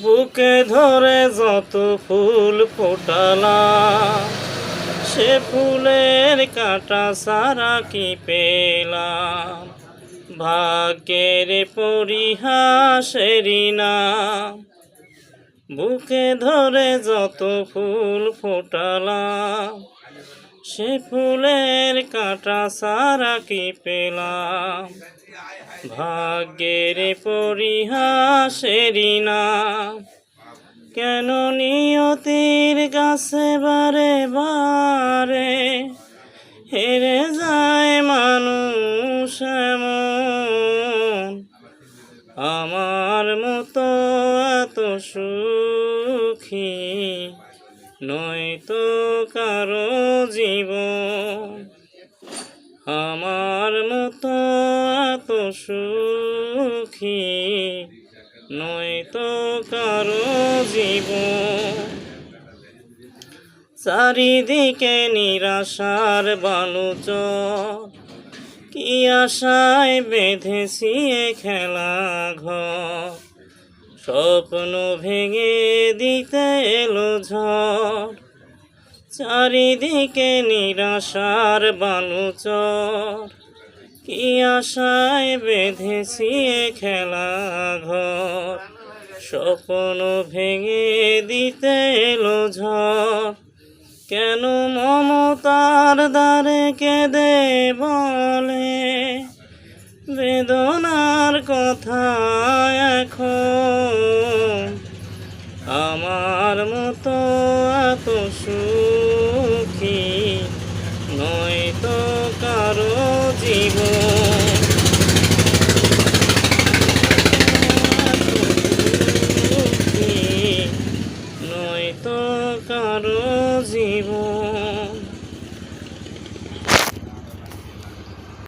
বুকে ধরে যত ফুল ফোটালাম, সে ফুলের কাঁটা সারা কি পেলাম। ভাগ্যের পরিহাসেরই নাম। বুকে ধরে যত ফুল ফোটালাম, সে ফুলের কাঁটা সারা কি পেলাম। ভাগ্যের পরিহাসেরই নাম। কেন নিয়তির কাছে বারে বারে হেরে যায় মানুষ এমন। আমার মতো এত সুখী নয়তো কারো জীবন। আমার মতো এত সুখী নয়তো কারো জীবন। চারিদিকে নিরাশার বালুচর, কি আশায় বেঁধেছি এ খেলা ঘর। স্বপ্ন ভেঙে দিতে এলো ঝড়। চারিদিকে নিরাশার বালুচর, কি আশায় বেঁধেছি এ খেলা ঘর। স্বপ্ন ভেঙে দিতে এলো ঝড়। কেন মমতার দ্বারে কেঁদে বলে বেদনার কথা এখন। আমার মতো এত সুখী নয়তো কারো জীবন। সুখী নয়তো কারো জীবন।